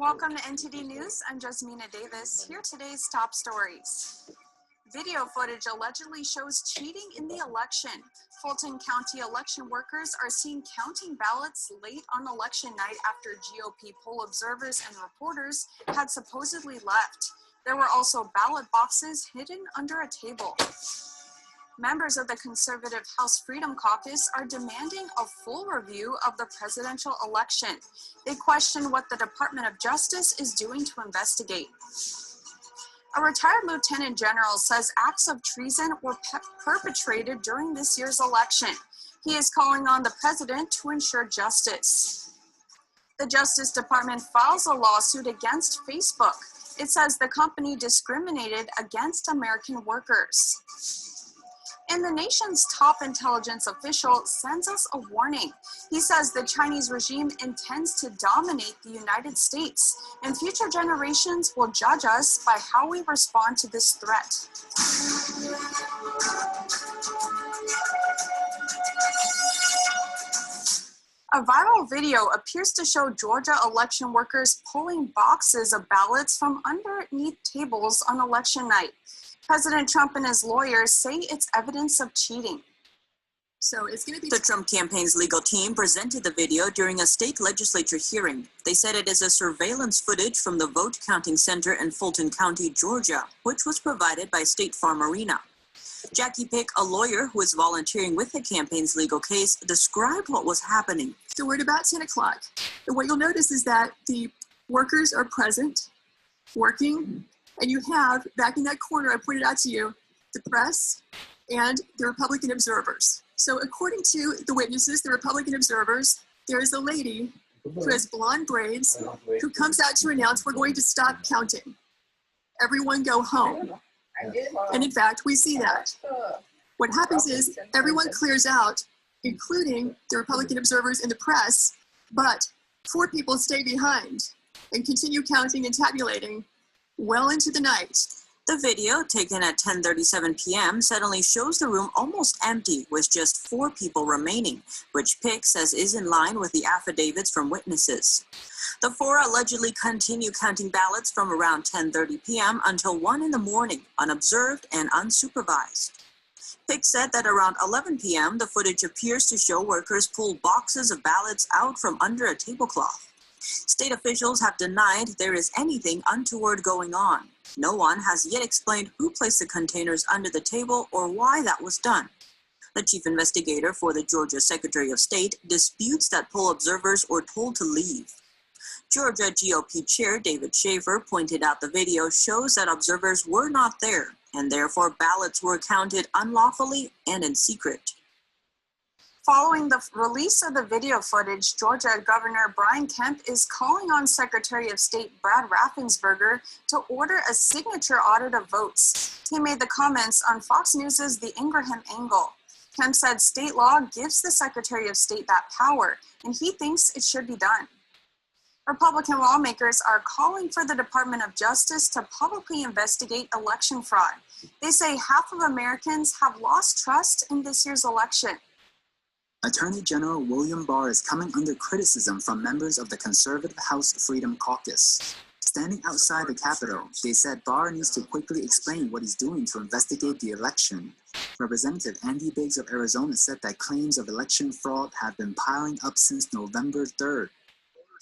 Welcome to NTD News. I'm Jasmina Davis. Here are today's top stories. Video footage allegedly shows cheating in the election. Fulton County election workers are seen counting ballots late on election night after GOP poll observers and reporters had supposedly left. There were also ballot boxes hidden under a table. Members of the conservative House Freedom Caucus are demanding a full review of the presidential election. They question what the Department of Justice is doing to investigate. A retired lieutenant general says acts of treason were perpetrated during this year's election. He is calling on the president to ensure justice. The Justice Department files a lawsuit against Facebook. It says the company discriminated against American workers. And the nation's top intelligence official sends us a warning. He says the Chinese regime intends to dominate the United States, and future generations will judge us by how we respond to this threat. A viral video appears to show Georgia election workers pulling boxes of ballots from underneath tables on election night. President Trump and his lawyers say it's evidence of cheating. So it's going to be the Trump campaign's legal team presented the video during a state legislature hearing. They said it is a surveillance footage from the vote counting center in Fulton County, Georgia, which was provided by State Farm Arena. Jackie Pick, a lawyer who is volunteering with the campaign's legal case, described what was happening. So we're at about 10 o'clock. And what you'll notice is that the workers are present, working, and you have, back in that corner I pointed out to you, the press and the Republican observers. So according to the witnesses, the Republican observers, there is a lady who has blonde braids who comes out to announce we're going to stop counting. Everyone go home. And in fact, we see that. What happens is everyone clears out, including the Republican observers and the press, but 4 people stay behind and continue counting and tabulating well into the night. The video, taken at 10:37 p.m., suddenly shows the room almost empty with just 4 people remaining, which Pick says is in line with the affidavits from witnesses. The 4 allegedly continue counting ballots from around 10:30 p.m. until 1 in the morning, unobserved and unsupervised. Pick said that around 11 p.m., the footage appears to show workers pull boxes of ballots out from under a tablecloth. State officials have denied there is anything untoward going on. No one has yet explained who placed the containers under the table or why that was done. The chief investigator for the Georgia Secretary of State disputes that poll observers were told to leave. Georgia GOP Chair David Shafer pointed out the video shows that observers were not there, and therefore ballots were counted unlawfully and in secret. Following the release of the video footage, Georgia Governor Brian Kemp is calling on Secretary of State Brad Raffensperger to order a signature audit of votes. He made the comments on Fox News' The Ingraham Angle. Kemp said state law gives the Secretary of State that power, and he thinks it should be done. Republican lawmakers are calling for the Department of Justice to publicly investigate election fraud. They say half of Americans have lost trust in this year's election. Attorney General William Barr is coming under criticism from members of the conservative House Freedom Caucus. Standing outside the Capitol, they said Barr needs to quickly explain what he's doing to investigate the election. Representative Andy Biggs of Arizona said that claims of election fraud have been piling up since November 3rd.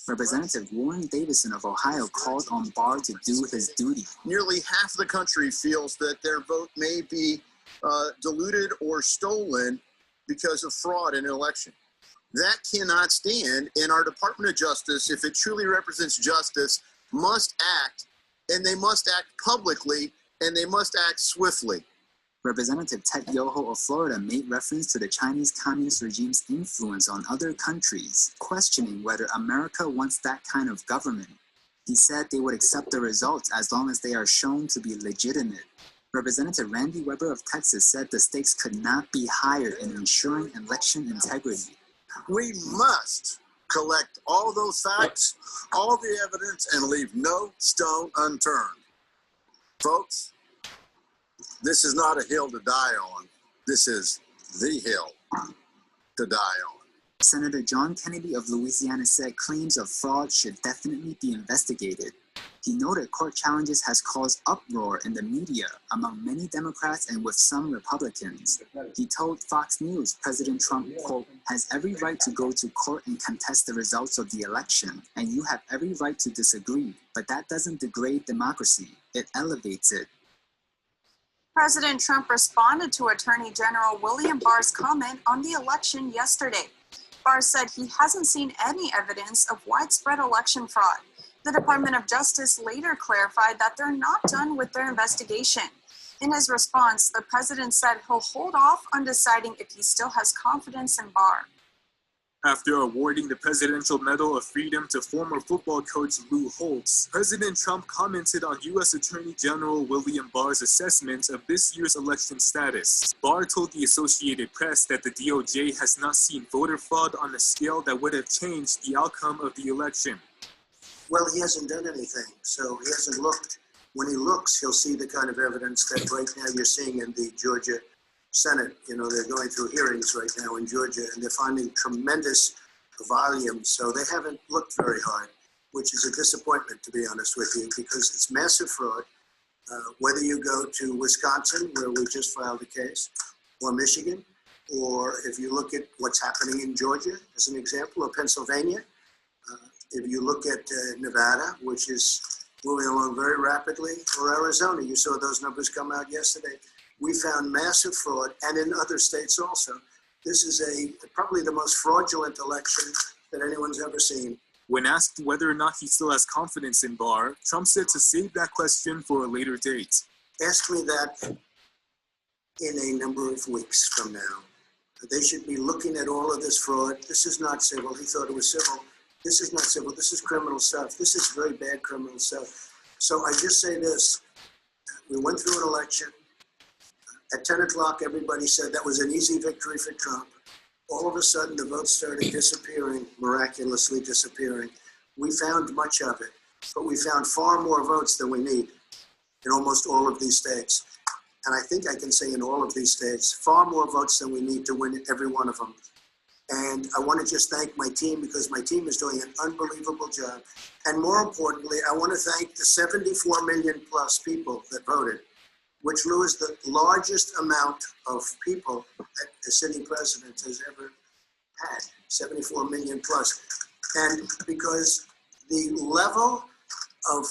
Representative Warren Davison of Ohio called on Barr to do his duty. Nearly half the country feels that their vote may be diluted or stolen because of fraud in an election. That cannot stand, and our Department of Justice, if it truly represents justice, must act, and they must act publicly, and they must act swiftly. Representative Ted Yoho of Florida made reference to the Chinese Communist regime's influence on other countries, questioning whether America wants that kind of government. He said they would accept the results as long as they are shown to be legitimate. Representative Randy Weber of Texas said the stakes could not be higher in ensuring election integrity. We must collect all those facts, all the evidence, and leave no stone unturned. Folks, this is not a hill to die on. This is the hill to die on. Senator John Kennedy of Louisiana said claims of fraud should definitely be investigated. He noted court challenges has caused uproar in the media among many Democrats and with some Republicans. He told Fox News President Trump, quote, has every right to go to court and contest the results of the election, and you have every right to disagree, but that doesn't degrade democracy, it elevates it. President Trump responded to Attorney General William Barr's comment on the election yesterday. Barr said he hasn't seen any evidence of widespread election fraud. The Department of Justice later clarified that they're not done with their investigation. In his response, the president said he'll hold off on deciding if he still has confidence in Barr. After awarding the Presidential Medal of Freedom to former football coach Lou Holtz, President Trump commented on U.S. Attorney General William Barr's assessment of this year's election status. Barr told the Associated Press that the DOJ has not seen voter fraud on a scale that would have changed the outcome of the election. Well, he hasn't done anything, so he hasn't looked. When he looks, he'll see the kind of evidence that right now you're seeing in the Georgia Senate. You know, they're going through hearings right now in Georgia, and they're finding tremendous volume. So they haven't looked very hard, which is a disappointment, to be honest with you, because it's massive fraud. Whether you go to Wisconsin, where we just filed a case, or Michigan, or if you look at what's happening in Georgia, as an example, or Pennsylvania, if you look at Nevada, which is moving along very rapidly, or Arizona, you saw those numbers come out yesterday. We found massive fraud, and in other states also. This is probably the most fraudulent election that anyone's ever seen. When asked whether or not he still has confidence in Barr, Trump said to save that question for a later date. Ask me that in a number of weeks from now. They should be looking at all of this fraud. This is not civil. He thought it was civil. This is not civil. This is criminal stuff. This is very bad criminal stuff. So I just say this. We went through an election. At 10 o'clock, everybody said that was an easy victory for Trump. All of a sudden, the votes started disappearing, miraculously disappearing. We found much of it, but we found far more votes than we need in almost all of these states. And I think I can say in all of these states, far more votes than we need to win every one of them. And I want to just thank my team, because my team is doing an unbelievable job. And more importantly, I want to thank the 74 million plus people that voted, which was the largest amount of people that a sitting president has ever had, 74 million plus. And because the level of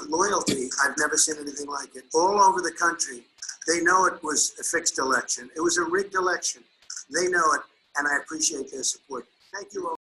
loyalty, I've never seen anything like it. All over the country, they know it was a fixed election. It was a rigged election. They know it, and I appreciate their support. Thank you all.